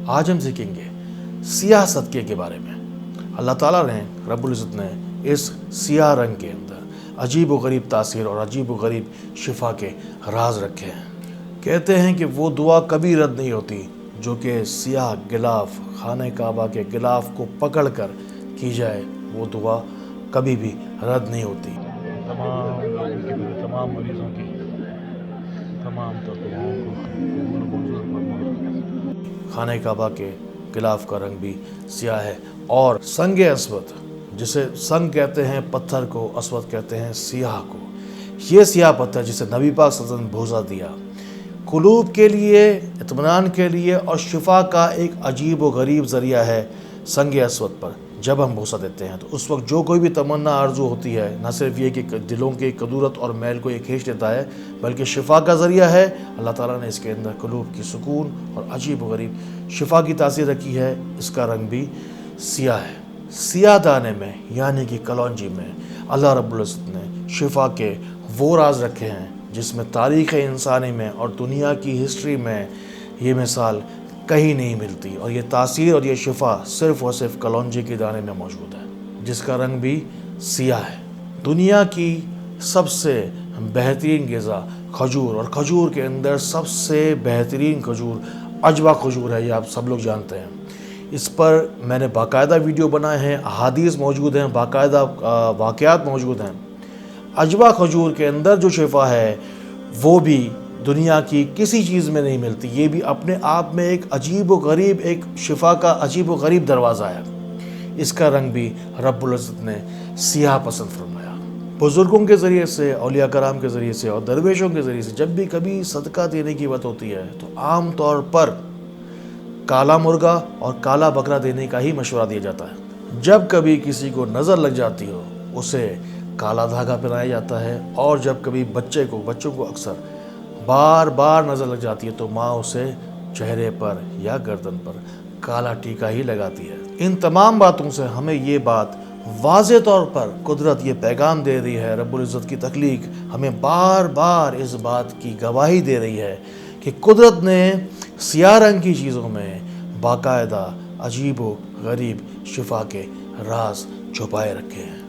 آج ہم سیکھیں گے سیاہ صدقے کے بارے میں۔ اللہ تعالیٰ نے رب العزت نے اس سیاہ رنگ کے اندر عجیب و غریب تاثیر اور عجیب و غریب شفا کے راز رکھے ہیں۔ کہتے ہیں کہ وہ دعا کبھی رد نہیں ہوتی جو کہ سیاہ غلاف، خانہ کعبہ کے غلاف کو پکڑ کر کی جائے، وہ دعا کبھی بھی رد نہیں ہوتی۔ تمام مریضوں کی تمام خانہ کعبہ کے غلاف کا رنگ بھی سیاہ ہے، اور سنگ اسود، جسے سنگ کہتے ہیں پتھر کو، اسود کہتے ہیں سیاہ کو، یہ سیاہ پتھر جسے نبی پاک صلی اللہ علیہ وسلم نے بھوسا دیا، قلوب کے لیے، اطمینان کے لیے اور شفا کا ایک عجیب و غریب ذریعہ ہے۔ سنگ اسود پر جب ہم بھوسا دیتے ہیں تو اس وقت جو کوئی بھی تمنا آرزو ہوتی ہے، نہ صرف یہ کہ دلوں کی کدورت اور میل کو یہ کھینچ لیتا ہے، بلکہ شفا کا ذریعہ ہے۔ اللہ تعالیٰ نے اس کے اندر قلوب کی سکون اور عجیب و غریب شفا کی تاثیر رکھی ہے۔ اس کا رنگ بھی سیاہ ہے۔ سیاہ دانے میں یعنی کہ کلونجی میں اللہ رب العزت نے شفا کے وہ راز رکھے ہیں جس میں تاریخ انسانی میں اور دنیا کی ہسٹری میں یہ مثال کہیں نہیں ملتی، اور یہ تاثیر اور یہ شفا صرف اور صرف کلونجی کے دانے میں موجود ہے، جس کا رنگ بھی سیاہ ہے۔ دنیا کی سب سے بہترین غذا کھجور، اور کھجور کے اندر سب سے بہترین کھجور عجوا کھجور ہے، یہ آپ سب لوگ جانتے ہیں۔ اس پر میں نے باقاعدہ ویڈیو بنائے ہیں، احادیث موجود ہیں، باقاعدہ واقعات موجود ہیں۔ عجوا کھجور کے اندر جو شفا ہے وہ بھی دنیا کی کسی چیز میں نہیں ملتی، یہ بھی اپنے آپ میں ایک عجیب و غریب، ایک شفا کا عجیب و غریب دروازہ ہے۔ اس کا رنگ بھی رب العزت نے سیاہ پسند فرمایا۔ بزرگوں کے ذریعے سے، اولیاء کرام کے ذریعے سے اور درویشوں کے ذریعے سے جب بھی کبھی صدقہ دینے کی بات ہوتی ہے تو عام طور پر کالا مرغا اور کالا بکرا دینے کا ہی مشورہ دیا جاتا ہے۔ جب کبھی کسی کو نظر لگ جاتی ہو اسے کالا دھاگا پہنایا جاتا ہے، اور جب کبھی بچوں کو اکثر بار بار نظر لگ جاتی ہے تو ماں اسے چہرے پر یا گردن پر کالا ٹیکا ہی لگاتی ہے۔ ان تمام باتوں سے ہمیں یہ بات واضح طور پر قدرت یہ پیغام دے رہی ہے، رب العزت کی تخلیق ہمیں بار بار اس بات کی گواہی دے رہی ہے کہ قدرت نے سیاہ رنگ کی چیزوں میں باقاعدہ عجیب و غریب شفا کے راز چھپائے رکھے ہیں۔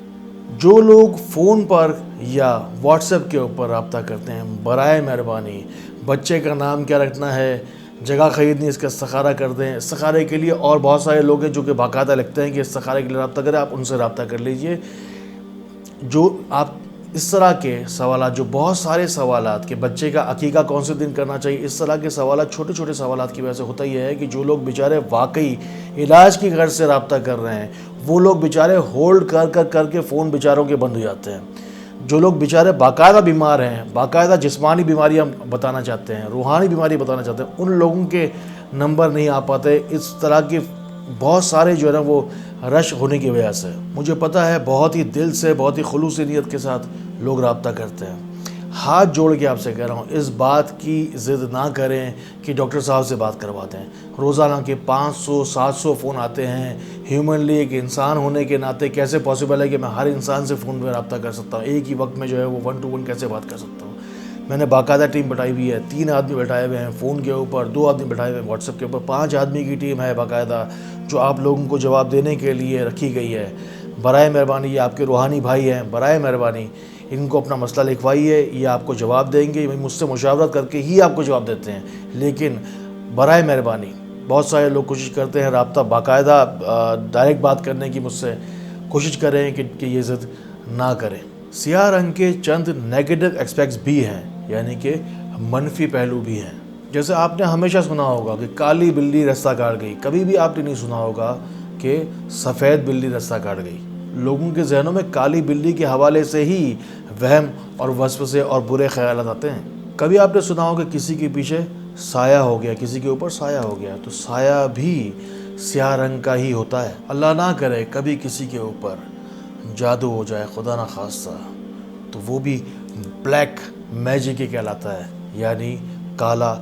جو لوگ فون پر یا واٹس ایپ کے اوپر رابطہ کرتے ہیں، برائے مہربانی بچے کا نام کیا رکھنا ہے، جگہ خریدنی، اس کا استخارہ کر دیں۔ استخارے کے لیے اور بہت سارے لوگ ہیں جو کہ باقاعدہ لکھتے ہیں کہ استخارے کے لیے رابطہ کریں، آپ ان سے رابطہ کر لیجئے۔ جو آپ اس طرح کے سوالات، جو بہت سارے سوالات کہ بچے کا عقیقہ کون سے دن کرنا چاہیے، اس طرح کے سوالات چھوٹے چھوٹے سوالات کی وجہ سے ہوتا یہ ہے کہ جو لوگ بیچارے واقعی علاج کی غرض سے رابطہ کر رہے ہیں وہ لوگ بیچارے ہولڈ کر کے فون بیچاروں کے بند ہو جاتے ہیں۔ جو لوگ بیچارے باقاعدہ بیمار ہیں، باقاعدہ جسمانی بیماریاں بتانا چاہتے ہیں، روحانی بیماری بتانا چاہتے ہیں، ان لوگوں کے نمبر نہیں آ پاتے اس طرح کی بہت سارے جو ہے نا وہ رش ہونے کی وجہ سے۔ مجھے پتہ ہے بہت ہی دل سے، بہت ہی خلوص نیت کے ساتھ لوگ رابطہ کرتے ہیں۔ ہاتھ جوڑ کے آپ سے کہہ رہا ہوں اس بات کی ضد نہ کریں کہ ڈاکٹر صاحب سے بات کروا دیں۔ روزانہ کے 500-700 فون آتے ہیں۔ ہیومنلی ایک انسان ہونے کے ناطے کیسے پاسبل ہے کہ میں ہر انسان سے فون پہ رابطہ کر سکتا ہوں، ایک ہی وقت میں جو ہے وہ 1 to 1 کیسے بات کر سکتا ہوں؟ میں نے باقاعدہ ٹیم بٹائی ہوئی ہے، 3 آدمی بٹھائے ہوئے ہیں فون کے اوپر، 2 آدمی بٹھائے ہوئے ہیں واٹس ایپ کے اوپر، 5 آدمی کی ٹیم ہے باقاعدہ جو آپ لوگوں کو جواب دینے کے لیے رکھی گئی ہے۔ برائے مہربانی یہ آپ کے روحانی بھائی ہیں، برائے مہربانی ان کو اپنا مسئلہ لکھوائیے، یہ آپ کو جواب دیں گے، مجھ سے مشاورت کر کے ہی آپ کو جواب دیتے ہیں۔ لیکن برائے مہربانی بہت سارے لوگ کوشش کرتے ہیں رابطہ باقاعدہ ڈائریکٹ بات کرنے کی، مجھ سے کوشش کریں کہ یہ ضد نہ کریں۔ سیاہ رنگ کے چند نیگیٹو اسپیکٹس بھی ہیں، یعنی کہ منفی پہلو بھی ہیں۔ جیسے آپ نے ہمیشہ سنا ہوگا کہ کالی بلی رستہ کاٹ گئی، کبھی بھی آپ نے نہیں سنا ہوگا کہ سفید بلی رستہ کاٹ گئی۔ لوگوں کے ذہنوں میں کالی بلی کے حوالے سے ہی وہم اور وسوسے اور برے خیالات آتے ہیں۔ کبھی آپ نے سنا ہوگا کہ کسی کے پیچھے سایہ ہو گیا، کسی کے اوپر سایہ ہو گیا، تو سایہ بھی سیاہ رنگ کا ہی ہوتا ہے۔ اللہ نہ کرے کبھی کسی کے اوپر جادو ہو جائے، خدا نہ خواستہ، تو وہ بھی بلیک میجک ہی کہلاتا ہے، یعنی کالا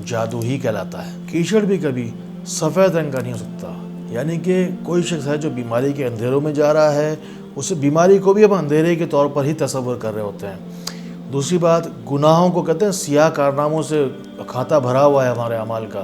جادو ہی کہلاتا ہے۔ کیچڑ بھی کبھی سفید رنگ کا نہیں ہو سکتا، یعنی کہ کوئی شخص ہے جو بیماری کے اندھیروں میں جا رہا ہے، اس بیماری کو بھی ہم اندھیرے کے طور پر ہی تصور کر رہے ہوتے ہیں۔ دوسری بات، گناہوں کو کہتے ہیں سیاہ کارناموں سے کھاتا بھرا ہوا ہے ہمارے اعمال کا۔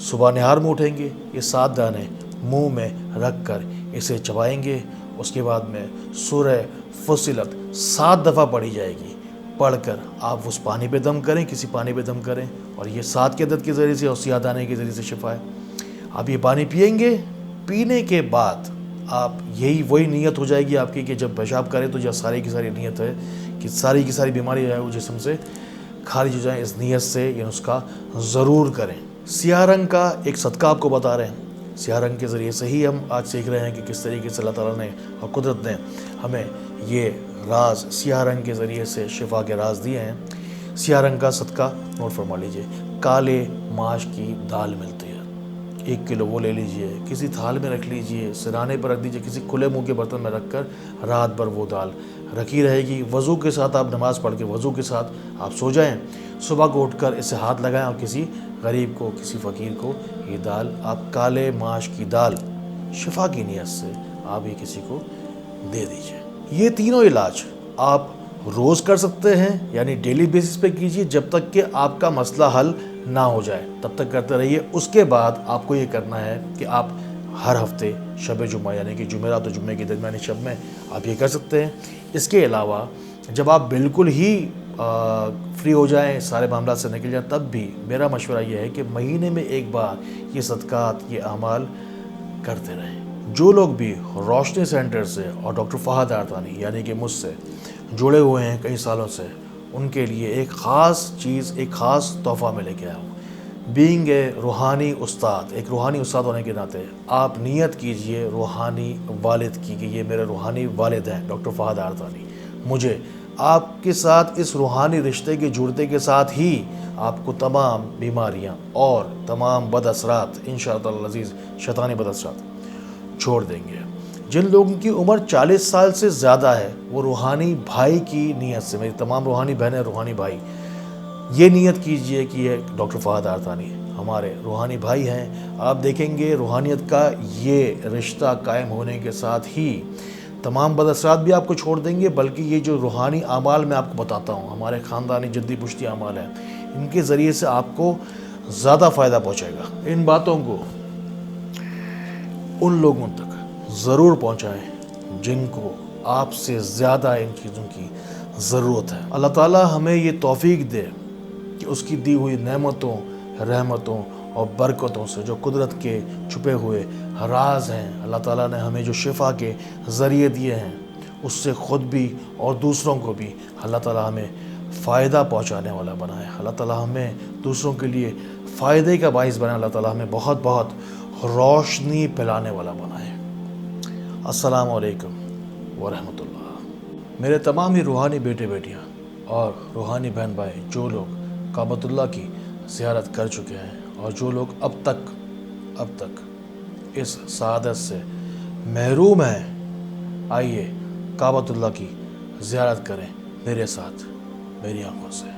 صبح نہار میں اٹھیں گے، یہ 7 دانے منہ میں رکھ کر اسے چبائیں گے۔ اس کے بعد میں سورہ فصلت 7 دفعہ پڑھی جائے گی، پڑھ کر آپ اس پانی پہ دم کریں، کسی پانی پہ دم کریں، اور یہ 7 کی عدد کے ذریعے سے اور سیاہ دانے کے ذریعے سے شفا ہے۔ آپ یہ پانی پئیں گے، پینے کے بعد آپ وہی نیت ہو جائے گی آپ کی کہ جب پیشاب کریں تو ساری کی ساری نیت ہے کہ ساری کی ساری بیماری جو ہے وہ جسم سے خارج ہو جائیں۔ اس نیت سے یہ نسخہ ضرور کریں۔ سیاہ رنگ کا ایک صدقہ آپ کو بتا رہے ہیں۔ سیاہ رنگ کے ذریعے سے ہی ہم آج سیکھ رہے ہیں کہ کس طریقے سے اللہ تعالیٰ نے اور قدرت نے ہمیں یہ راز سیاہ رنگ کے ذریعے سے شفا کے راز دیے ہیں۔ سیاہ رنگ کا صدقہ نوٹ فرما لیجئے، کالے ماش کی دال ملتی ہے، 1 کلو وہ لے لیجئے، کسی تھال میں رکھ لیجئے، سرانے پر رکھ دیجئے، کسی کھلے منہ کے برتن میں رکھ کر رات بھر وہ دال رکھی رہے گی۔ وضو کے ساتھ آپ نماز پڑھ کے وضو کے ساتھ آپ سو جائیں، صبح کو اٹھ کر اسے ہاتھ لگائیں اور کسی غریب کو، کسی فقیر کو یہ دال آپ کالے ماش کی دال شفا کی نیت سے آپ یہ کسی کو دے دیجئے۔ یہ تینوں علاج آپ روز کر سکتے ہیں، یعنی ڈیلی بیسس پہ کیجئے جب تک کہ آپ کا مسئلہ حل نہ ہو جائے، تب تک کرتے رہیے۔ اس کے بعد آپ کو یہ کرنا ہے کہ آپ ہر ہفتے شب جمعہ یعنی کہ جمعرات و جمعے کی درمیانی شب میں آپ یہ کر سکتے ہیں۔ اس کے علاوہ جب آپ بالکل ہی فری ہو جائیں، سارے معاملات سے نکل جائیں، تب بھی میرا مشورہ یہ ہے کہ مہینے میں ایک بار یہ صدقات، یہ اعمال کرتے رہیں۔ جو لوگ بھی روشنی سینٹر سے اور ڈاکٹر فہد آرتانی یعنی کہ مجھ سے جڑے ہوئے ہیں کئی سالوں سے، ان کے لیے ایک خاص چیز، ایک خاص تحفہ میں لے کے آیا ہوں۔ بینگ اے روحانی استاد، ایک روحانی استاد ہونے کے ناطے آپ نیت کیجئے روحانی والد کی کہ یہ میرے روحانی والد ہیں ڈاکٹر فہد آرتانی۔ مجھے آپ کے ساتھ اس روحانی رشتے کے جڑتے کے ساتھ ہی آپ کو تمام بیماریاں اور تمام بد اثرات انشاءاللہ العزیز شیطانی بد اثرات چھوڑ دیں گے۔ جن لوگوں کی عمر 40 سال سے زیادہ ہے وہ روحانی بھائی کی نیت سے، میری تمام روحانی بہنیں، روحانی بھائی، یہ نیت کیجئے کہ یہ ڈاکٹر فہد آرتانی ہمارے روحانی بھائی ہیں۔ آپ دیکھیں گے روحانیت کا یہ رشتہ قائم ہونے کے ساتھ ہی تمام بد اثرات بھی آپ کو چھوڑ دیں گے، بلکہ یہ جو روحانی اعمال میں آپ کو بتاتا ہوں، ہمارے خاندانی جدی پشتی اعمال ہیں، ان کے ذریعے سے آپ کو زیادہ فائدہ پہنچے گا۔ ان باتوں کو ان لوگوں تک ضرور پہنچائیں جن کو آپ سے زیادہ ان چیزوں کی ضرورت ہے۔ اللہ تعالیٰ ہمیں یہ توفیق دے کہ اس کی دی ہوئی نعمتوں، رحمتوں اور برکتوں سے جو قدرت کے چھپے ہوئے راز ہیں، اللہ تعالیٰ نے ہمیں جو شفا کے ذریعے دیے ہیں، اس سے خود بھی اور دوسروں کو بھی اللہ تعالیٰ ہمیں فائدہ پہنچانے والا بنائے۔ اللہ تعالیٰ ہمیں دوسروں کے لیے فائدے کا باعث بنائے۔ اللہ تعالیٰ ہمیں بہت بہت روشنی پھیلانے والا بنائے۔ السلام علیکم ورحمۃ اللہ۔ میرے تمام ہی روحانی بیٹے بیٹیاں اور روحانی بہن بھائی، جو لوگ کعبۃ اللہ کی زیارت کر چکے ہیں اور جو لوگ اب تک اس سعادت سے محروم ہیں، آئیے کعبۃ اللہ کی زیارت کریں میرے ساتھ، میری آنکھوں سے۔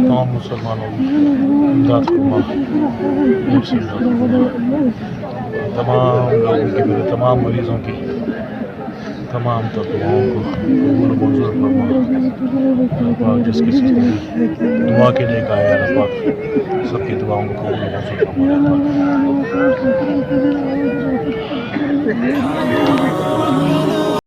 تمام مسلمانوں کی امداد فرما، تمام لوگوں کی، میرے تمام مریضوں کی تمام تر دعاؤں کو قبول و منظور فرما۔ اللہ پاک جس کسی کو بھی دعا کے لیے کہا ہے، اللہ پاک سب کی دعاؤں کو قبول و منظور فرما۔ اللہ پاک